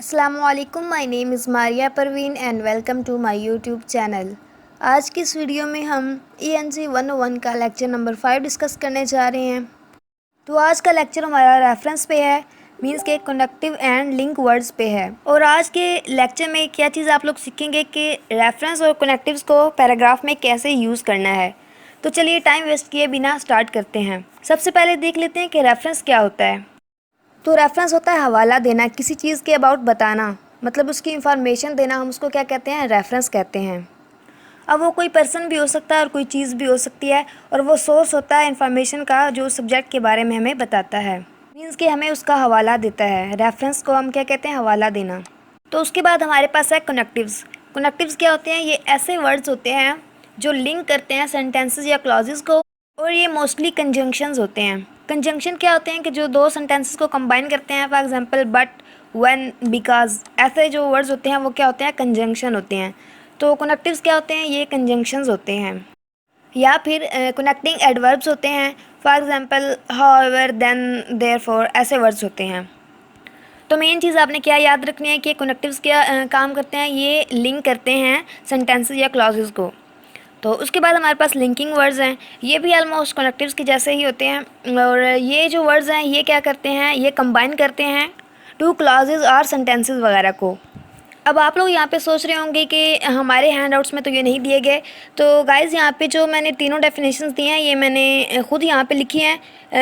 Assalamualaikum, my name is Maria Parveen and welcome to my YouTube channel. आज की इस video में हम Eng101 का लेक्चर नंबर 5 डिस्कस करने जा रहे हैं। तो आज का लेक्चर हमारा रेफरेंस पे है, मींस के कंडक्टिव एंड लिंक वर्ड्स पे है। और आज के लेक्चर में क्या चीज़ आप लोग सीखेंगे कि रेफरेंस और कनेक्टिव्स को पैराग्राफ में कैसे यूज़ करना है। तो चलिए टाइम वेस्ट किए बिना स्टार्ट करते हैं। सबसे पहले देख लेते हैं कि रेफरेंस क्या होता है। तो रेफरेंस होता है हवाला देना, किसी चीज़ के अबाउट बताना, मतलब उसकी इंफॉर्मेशन देना, हम उसको क्या कहते हैं, रेफरेंस कहते हैं। अब वो कोई पर्सन भी हो सकता है और कोई चीज़ भी हो सकती है, और वो सोर्स होता है इंफॉर्मेशन का जो सब्जेक्ट के बारे में हमें बताता है, मीन्स कि हमें उसका हवाला देता है। रेफरेंस को हम क्या कहते हैं, हवाला देना। तो उसके बाद हमारे पास है कनेक्टिव्स। कनेक्टिव्स क्या होते हैं, ये ऐसे वर्ड्स होते हैं जो लिंक करते हैं सेंटेंसेस या क्लॉजेस को, और ये मोस्टली कंजंक्शंस होते हैं। कंजंक्शन क्या होते हैं कि जो दो सेंटेंसेस को कंबाइन करते हैं, for example but, when, because, ऐसे जो वर्ड्स होते हैं वो क्या होते हैं, कंजंक्शन होते हैं। तो कनेक्टिव्स क्या होते हैं, ये कंजंक्शंस होते हैं। या फिर कनेक्टिंग एडवर्ब्स होते हैं, for example however, then, therefore, ऐसे वर्ड्स होते हैं। तो मेन चीज़ आपने क्या याद रखनी है कि कनेक्टिव्स क्या काम करते हैं, ये लिंक करते हैं सेंटेंसेस या क्लॉजेस को। तो उसके बाद हमारे पास लिंकिंग वर्ड्स हैं, ये भी ऑलमोस्ट कनेक्टिव्स के जैसे ही होते हैं। और ये जो वर्ड्स हैं ये क्या करते हैं, ये कंबाइन करते हैं टू क्लॉजेज और सेंटेंसेस वगैरह को। अब आप लोग यहाँ पे सोच रहे होंगे कि हमारे हैंडआउट्स में तो ये नहीं दिए गए। तो गाइज़ यहाँ पे जो मैंने तीनों डेफिनेशंस दी हैं ये मैंने खुद यहाँ पे लिखी हैं,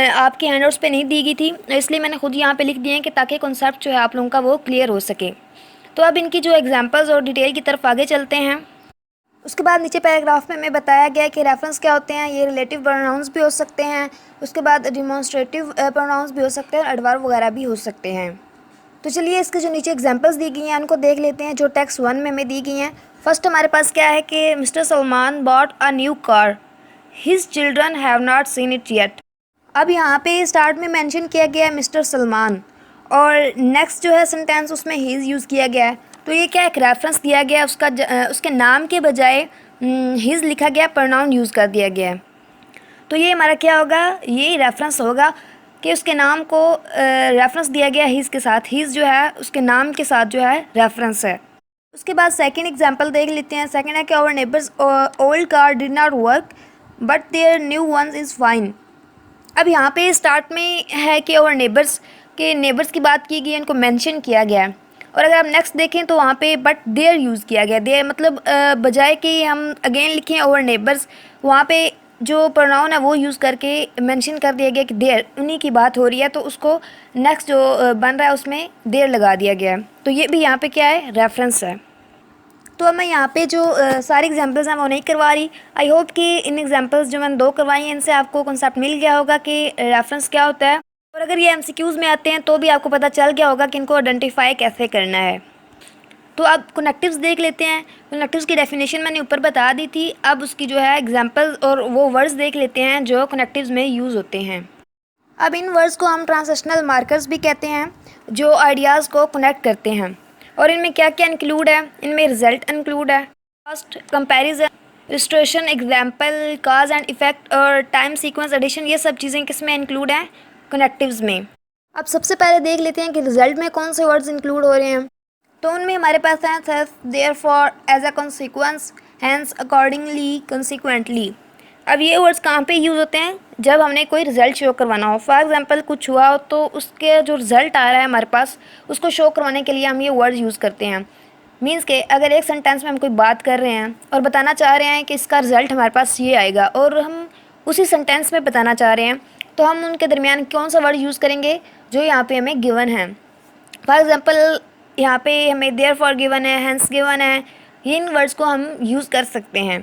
आपके हैंडआउट्स पे नहीं दी गई थी, इसलिए मैंने खुद यहाँ पे लिख दिए हैं कि ताकि कॉन्सेप्ट जो है आप लोगों का वो क्लियर हो सके। तो अब इनकी जो एग्जाम्पल्स और डिटेल की तरफ आगे चलते हैं। उसके बाद नीचे पैराग्राफ में हमें बताया गया है कि रेफरेंस क्या होते हैं। ये रिलेटिव प्रोनाउंस भी हो सकते हैं, उसके बाद डिमॉन्स्ट्रेटिव प्रोनाउंस भी हो सकते हैं, और एडवर्ब वगैरह भी हो सकते हैं। तो चलिए इसके जो नीचे एग्जांपल्स दी गई हैं उनको देख लेते हैं, जो टेक्स्ट 1 में हमें दी गई हैं। फर्स्ट हमारे पास क्या है कि mister Salman bought a new car, his children have not seen it yet. अब यहाँ पे स्टार्ट में मेंशन किया गया है मिस्टर सलमान, और नेक्स्ट जो है सेंटेंस उसमें हिज यूज़ किया गया है। तो ये क्या एक रेफरेंस दिया गया है, उसके नाम के बजाय हिज लिखा गया, प्रोनाउन यूज़ कर दिया गया है। तो ये हमारा क्या होगा, ये रेफरेंस होगा कि उसके नाम को रेफरेंस दिया गया हिज के साथ, हिज जो है उसके नाम के साथ जो है रेफरेंस है। उसके बाद सेकंड एग्जांपल देख लेते हैं। सेकंड है कि our neighbours old car did not work but their new ones is fine. अब यहाँ पे स्टार्ट में है कि आवर नेबर्स के नेबर्स की बात की गई है, इनको मेंशन किया गया है। और अगर आप नेक्स्ट देखें तो वहाँ पे बट देयर यूज़ किया गया। देयर मतलब बजाय कि हम अगेन लिखें आवर नेबर्स, वहाँ पे जो प्रोनाउन है वो यूज़ करके मेंशन कर दिया गया कि देयर, उन्हीं की बात हो रही है, तो उसको नेक्स्ट जो बन रहा है उसमें देयर लगा दिया गया है। तो ये भी यहाँ पे क्या है, रेफरेंस है। तो अब मैं यहाँ पे जो सारे एग्जांपल्स हैं वो नहीं करवा रही। आई होप कि इन एग्जांपल्स जो मैंने 2 करवाई हैं इनसे आपको कॉन्सेप्ट मिल गया होगा कि रेफरेंस क्या होता है, और अगर ये एमसीक्यूज़ में आते हैं तो भी आपको पता चल गया होगा कि इनको आइडेंटिफाई कैसे करना है। तो अब कनेक्टिव्स देख लेते हैं। कनेक्टिव्स की डेफिनेशन मैंने ऊपर बता दी थी, अब उसकी जो है एग्जांपल्स और वो वर्ड्स देख लेते हैं जो कनेक्टिव्स में यूज़ होते हैं। अब इन वर्ड्स को हम ट्रांजिशनल मार्कर्स भी कहते हैं, जो आइडियाज़ को कनेक्ट करते हैं। और इनमें क्या क्या इंक्लूड है, इनमें रिजल्ट इंक्लूड है, first comparison, illustration, example, cause and effect, और टाइम सीक्वेंस एडिशन, ये सब चीज़ें किस में इंक्लूड हैं, कनेक्टिव्स में। अब सबसे पहले देख लेते हैं कि रिजल्ट में कौन से वर्ड्स इंक्लूड हो रहे हैं। तो उनमें हमारे पास हैं thus, therefore, as a consequence, hence, accordingly, consequently. अब ये वर्ड्स कहाँ पे यूज़ होते हैं, जब हमने कोई रिज़ल्ट शो करवाना हो। फॉर एग्जांपल कुछ हुआ हो तो उसके जो रिज़ल्ट आ रहा है हमारे पास, उसको शो करवाने के लिए हम ये वर्ड्स यूज़ करते हैं। मीन्स के अगर एक सेंटेंस में हम कोई बात कर रहे हैं और बताना चाह रहे हैं कि इसका रिज़ल्ट हमारे पास ये आएगा, और हम उसी सेंटेंस में बताना चाह रहे हैं, तो हम उनके दरमियान कौन सा वर्ड यूज़ करेंगे जो यहाँ पे हमें गिवन है। फॉर एग्जांपल यहाँ पे हमें देयरफॉर गिवन है, हैंस गिवन है, इन वर्ड्स को हम यूज़ कर सकते हैं।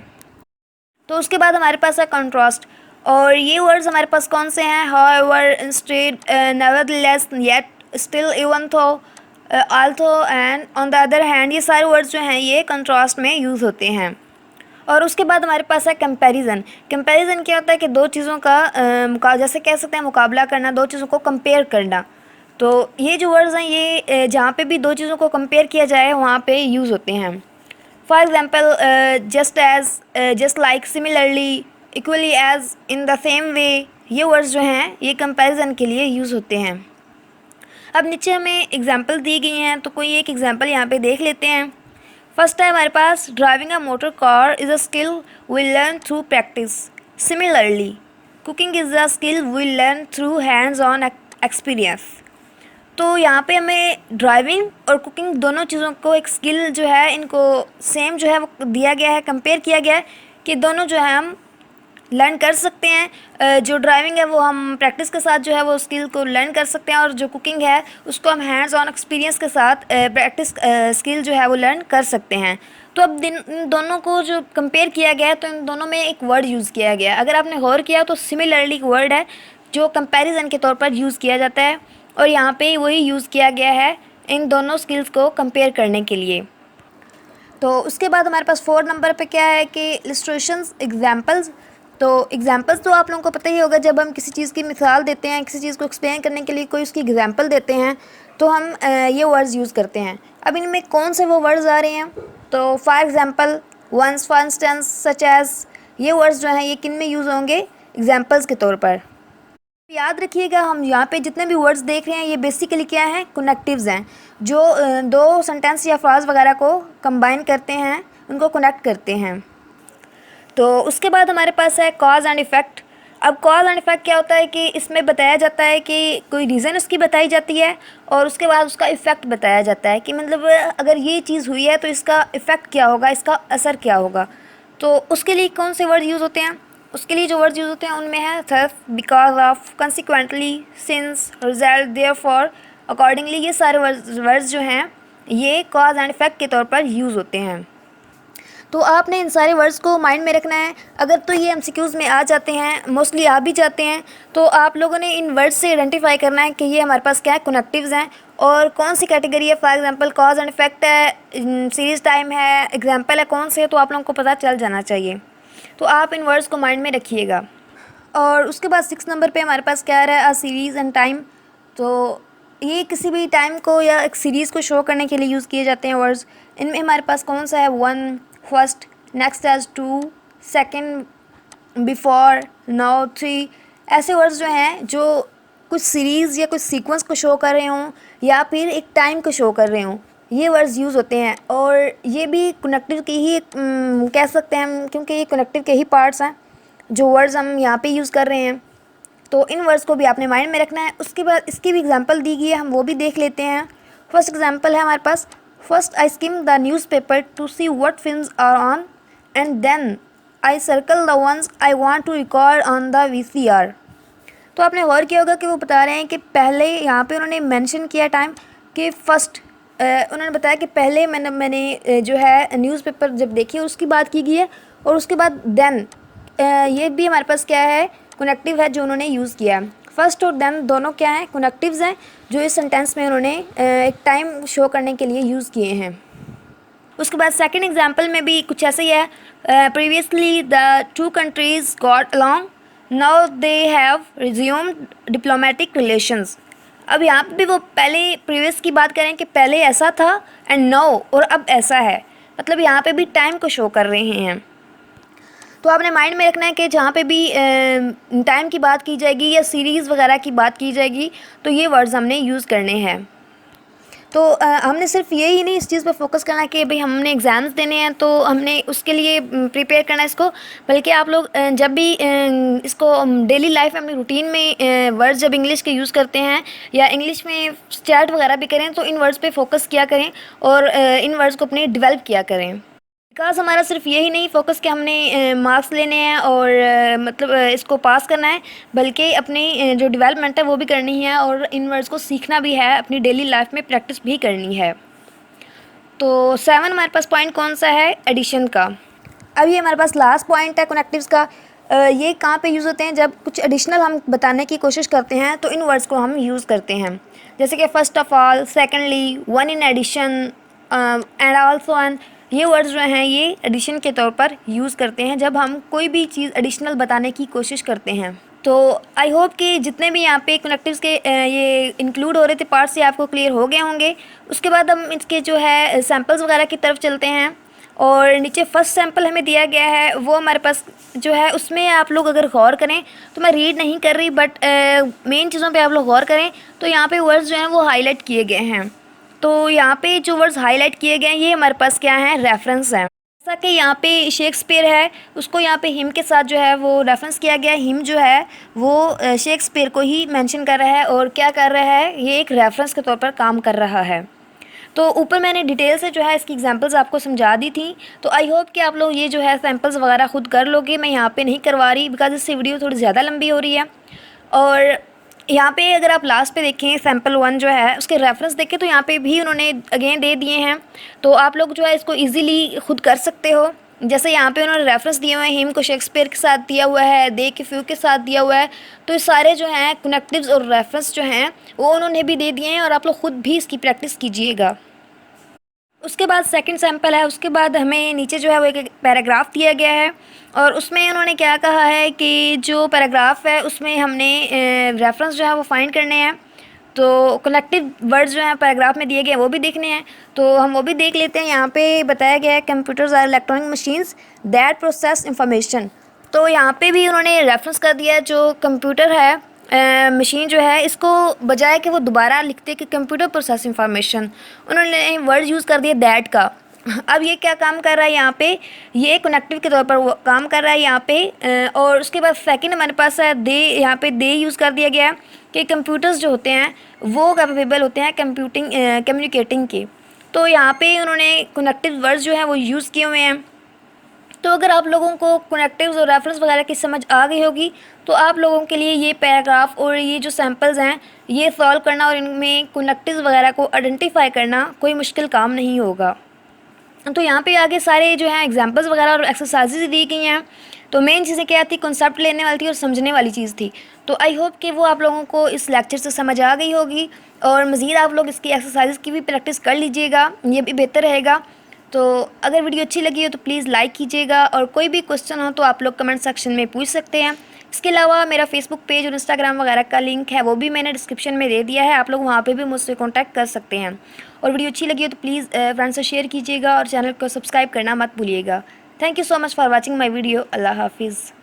तो उसके बाद हमारे पास है कंट्रास्ट, और ये वर्ड्स हमारे पास कौन से हैं, however, instead, nevertheless, yet, still, even though, although and on the other hand, ये सारे वर्ड्स जो हैं ये कंट्रास्ट में यूज़ होते हैं। और उसके बाद हमारे पास है कंपैरिजन। कंपैरिजन क्या होता है कि दो चीज़ों का जैसे कह सकते हैं मुकाबला करना, दो चीज़ों को कंपेयर करना। तो ये जो वर्ड्स हैं ये जहाँ पे भी दो चीज़ों को कंपेयर किया जाए वहाँ पे यूज़ होते हैं। For example just as, just like, similarly, equally as, in the same way, ये वर्ड्स जो हैं ये कंपैरिजन के लिए यूज़ होते हैं। अब नीचे हमें एग्जाम्पल दी गई हैं, तो कोई एक एग्जाम्पल यहाँ पे देख लेते हैं। फर्स्ट है हमारे पास, driving a motor car is a skill we learn through practice. Similarly cooking is a skill we learn through hands on experience. तो यहाँ पे हमें ड्राइविंग और कुकिंग दोनों चीज़ों को एक स्किल जो है, इनको सेम जो है वो दिया गया है, कंपेयर किया गया है कि दोनों जो है हम लर्न कर सकते हैं। जो ड्राइविंग है वो हम प्रैक्टिस के साथ जो है वो स्किल को लर्न कर सकते हैं, और जो कुकिंग है उसको हम हैंड्स ऑन एक्सपीरियंस के साथ प्रैक्टिस स्किल जो है वो लर्न कर सकते हैं। तो अब इन दोनों को जो कंपेयर किया गया है, तो इन दोनों में एक वर्ड यूज़ किया गया है। अगर आपने गौर किया तो सिमिलरली एक वर्ड है जो कंपैरिजन के तौर पर यूज़ किया जाता है, और यहाँ पे वही यूज़ किया गया है इन दोनों स्किल्स को कंपेयर करने के लिए। तो उसके बाद हमारे पास 4 नंबर पे क्या है कि इलस्ट्रेशंस एग्जांपल्स। तो एग्जांपल्स तो आप लोगों को पता ही होगा, जब हम किसी चीज़ की मिसाल देते हैं, किसी चीज़ को एक्सप्लेन करने के लिए कोई उसकी एग्जांपल देते हैं, तो हम ये वर्ड्स यूज़ करते हैं। अब इनमें कौन से वो वर्ड्स आ रहे हैं, तो for example, once, for instance, such as, ये वर्ड्स जो हैं ये किन में यूज़ होंगे, एग्जांपल्स के तौर पर। याद रखिएगा, हम यहाँ पे जितने भी वर्ड्स देख रहे हैं ये बेसिकली क्या हैं, कनेक्टिव्स हैं, जो दो सेंटेंस या फ्राज वगैरह को कंबाइन करते हैं, उनको कनेक्ट करते हैं। तो उसके बाद हमारे पास है कॉज एंड इफ़ेक्ट। अब कॉज एंड इफ़ेक्ट क्या होता है कि इसमें बताया जाता है कि कोई रीज़न उसकी बताई जाती है, और उसके बाद उसका इफ़ेक्ट बताया जाता है कि मतलब अगर ये चीज़ हुई है तो इसका इफ़ेक्ट क्या होगा, इसका असर क्या होगा। तो उसके लिए कौन से वर्ड यूज़ होते हैं, उसके लिए जो वर्ड यूज़ होते हैं उनमें है thus, because of, consequently, since, result, therefore, accordingly. ये सारे वर्ड्स जो हैं ये कॉज एंड इफ़ेक्ट के तौर पर यूज़ होते हैं। तो आपने इन सारे वर्ड्स को माइंड में रखना है। अगर तो ये एमसीक्यूज़ में आ जाते हैं, मोस्टली आ भी जाते हैं, तो आप लोगों ने इन वर्ड्स से आइडेंटिफाई करना है कि ये हमारे पास क्या है, कनेक्टिव्स हैं, और कौन सी कैटेगरी है। For example cause and effect है, सीरीज़ टाइम है, एग्जांपल है, कौन से है, तो आप लोगों को पता चल जाना चाहिए। तो आप इन वर्ड्स को माइंड में रखिएगा। और उसके बाद 6 नंबर पे हमारे पास क्या आ रहा है, अ सीरीज़ एंड टाइम। तो ये किसी भी टाइम को या एक सीरीज़ को शो करने के लिए यूज़ किए जाते हैं वर्ड्स। इनमें हमारे पास कौन सा है, 1, first, next as 2, second, before, now, 3। ऐसे वर्ड्स जो हैं जो कुछ सीरीज़ या कुछ सीक्वेंस को शो कर रहे हों या फिर एक टाइम को शो कर रहे हों, ये वर्ड्स यूज़ होते हैं। और ये भी कनेक्टिव के ही कह सकते हैं हम, क्योंकि ये कनेक्टिव के ही पार्ट्स हैं जो वर्ड्स हम यहाँ पे यूज़ कर रहे हैं। तो इन वर्ड्स को भी आपने माइंड में रखना है। उसके बाद इसकी भी एग्जांपल दी गई है, हम वो भी देख लेते हैं। फर्स्ट एग्जांपल है हमारे पास, first I skim the newspaper to see what films are on and then I circle the ones I want to record on the VCR. तो आपने गौर किया होगा कि वो बता रहे हैं कि पहले यहाँ पे उन्होंने मेंशन किया टाइम कि फ़र्स्ट, उन्होंने बताया कि पहले मैंने जो है न्यूज़पेपर जब देखी उसकी बात की गई है, और उसके बाद देन, ये भी हमारे पास क्या है, कनेक्टिव है जो उन्होंने यूज़ किया। फर्स्ट और देन दोनों क्या हैं, कनेक्टिव्स हैं जो इस सेंटेंस में उन्होंने एक टाइम शो करने के लिए यूज़ किए हैं। उसके बाद सेकंड एग्जांपल में भी कुछ ऐसा ही है, previously the two countries got along, now they have resumed diplomatic relations. अब यहाँ पे भी वो पहले प्रीवियस की बात करें कि पहले ऐसा था एंड नाउ, और अब ऐसा है, मतलब यहाँ पे भी टाइम को शो कर रहे हैं। तो आपने माइंड में रखना है कि जहाँ पे भी टाइम की बात की जाएगी या सीरीज़ वगैरह की बात की जाएगी, तो ये वर्ड्स हमने यूज़ करने हैं। तो हमने सिर्फ ये ही नहीं इस चीज़ पर फोकस करना कि भाई हमने एग्ज़ाम्स देने हैं तो हमने उसके लिए प्रिपेयर करना है इसको, बल्कि आप लोग जब भी इसको डेली लाइफ में अपनी रूटीन में वर्ड्स जब इंग्लिश के यूज़ करते हैं या इंग्लिश में चैट वगैरह भी करें, तो इन वर्ड्स पे फोकस किया करें और इन वर्ड्स को अपने डेवलप किया करें। बिकॉज हमारा सिर्फ यही नहीं फोकस कि हमने मार्क्स लेने हैं और मतलब इसको पास करना है, बल्कि अपनी जो डेवलपमेंट है वो भी करनी है और इन वर्ड्स को सीखना भी है, अपनी डेली लाइफ में प्रैक्टिस भी करनी है। तो 7 हमारे पास पॉइंट कौन सा है, एडिशन का। अब ये हमारे पास लास्ट पॉइंट है कनेक्टिव्स का। ये कहाँ पे यूज़ होते हैं, जब कुछ एडिशनल हम बताने की कोशिश करते हैं तो इन वर्ड्स को हम यूज़ करते हैं, जैसे कि first of all, secondly, one in addition and also and. ये वर्ड्स जो हैं ये एडिशन के तौर पर यूज़ करते हैं जब हम कोई भी चीज़ एडिशनल बताने की कोशिश करते हैं। तो आई होप कि जितने भी यहाँ पे कनेक्टिव्स के ये इंक्लूड हो रहे थे पार्ट्स, ये आपको क्लियर हो गए होंगे। उसके बाद हम इसके जो है सैम्पल्स वगैरह की तरफ चलते हैं और नीचे फर्स्ट सैम्पल हमें दिया गया है वो हमारे पास जो है उसमें आप लोग अगर गौर करें तो मैं रीड नहीं कर रही बट मेन चीज़ों पे आप लोग गौर करें तो यहाँ पे वर्ड्स जो हैं वो हाईलाइट किए गए हैं। तो यहाँ पे जो वर्ड्स हाईलाइट किए गए हैं ये हमारे पास क्या है, रेफरेंस है। जैसा कि यहाँ पे शेक्सपियर है उसको यहाँ पे हिम के साथ जो है वो रेफरेंस किया गया है। हिम जो है वो शेक्सपियर को ही मेंशन कर रहा है और क्या कर रहा है, ये एक रेफरेंस के तौर पर काम कर रहा है। तो ऊपर मैंने डिटेल से जो है इसकी एग्जांपल्स आपको समझा दी थी। तो आई होप कि आप लोग ये जो है सैम्पल्स वगैरह खुद कर लोगे। मैं यहाँ पे नहीं करवा रही बिकॉज इससे वीडियो थोड़ी ज़्यादा लंबी हो रही है। और यहाँ पे अगर आप लास्ट पे देखें सैम्पल 1 जो है उसके रेफरेंस देखें तो यहाँ पे भी उन्होंने अगेन दे दिए हैं। तो आप लोग जो है इसको ईज़िली खुद कर सकते हो। जैसे यहाँ पे उन्होंने रेफरेंस दिए हुए हैं, हिम को शेक्सपियर के साथ दिया हुआ है, दे के फ्यू के साथ दिया हुआ है। तो ये सारे जो हैं कनेक्टिव्स और रेफरेंस जो हैं वो उन्होंने भी दे दिए हैं और आप लोग खुद भी इसकी प्रैक्टिस कीजिएगा। उसके बाद सेकंड सैम्पल है, उसके बाद हमें नीचे जो है वो एक पैराग्राफ दिया गया है और उसमें उन्होंने क्या कहा है कि जो पैराग्राफ है उसमें हमने रेफरेंस जो है वो फाइंड करने हैं। तो कनेक्टिव वर्ड्स जो हैं पैराग्राफ में दिए गए हैं वो भी देखने हैं। तो हम वो भी देख लेते हैं। यहाँ पे बताया गया है computers are electronic machines that process information. तो यहाँ पे भी उन्होंने रेफरेंस कर दिया है जो कंप्यूटर है मशीन जो है, इसको बजाय कि वो दोबारा लिखते कि कंप्यूटर प्रोसेस इंफॉर्मेशन, उन्होंने वर्ड यूज़ कर दिया दैट का। अब ये क्या काम कर रहा है यहाँ पे, ये कनेक्टिव के तौर पर वो काम कर रहा है यहाँ पे। और उसके बाद सेकंड हमारे पास है दे, यहाँ पे दे यूज़ कर दिया गया है कि कंप्यूटर्स जो होते हैं वो कैपेबल होते हैं कम्युनिकेटिंग के। तो यहाँ पे उन्होंने कनेक्टिव वर्ड्स जो हैं वो यूज़ किए हुए हैं। तो अगर आप लोगों को कनेक्टिव्स और रेफरेंस वगैरह की समझ आ गई होगी तो आप लोगों के लिए ये पैराग्राफ और ये जो सैम्पल्स हैं ये सॉल्व करना और इनमें कनेक्टिव्स वगैरह को आइडेंटिफाई करना कोई मुश्किल काम नहीं होगा। तो यहाँ पे आगे सारे जो हैं एग्जांपल्स वगैरह और एक्सरसाइजेज दी गई हैं। तो मेन चीज़ें क्या थी, कॉन्सेप्ट लेने वाली थी और समझने वाली चीज़ थी। तो आई होप कि वो आप लोगों को इस लेक्चर से समझ आ गई होगी और मज़ीद आप लोग इसकी एक्सरसाइज की भी प्रैक्टिस कर लीजिएगा, ये भी बेहतर रहेगा। तो अगर वीडियो अच्छी लगी हो तो प्लीज़ लाइक कीजिएगा और कोई भी क्वेश्चन हो तो आप लोग कमेंट सेक्शन में पूछ सकते हैं। इसके अलावा मेरा फेसबुक पेज और इंस्टाग्राम वगैरह का लिंक है वो भी मैंने डिस्क्रिप्शन में दे दिया है, आप लोग वहाँ पे भी मुझसे कांटेक्ट कर सकते हैं। और वीडियो अच्छी लगी हो तो प्लीज़ फ्रेंड्स से शेयर कीजिएगा और चैनल को सब्सक्राइब करना मत भूलिएगा। Thank you so much for watching my video. अल्लाह हाफिज़।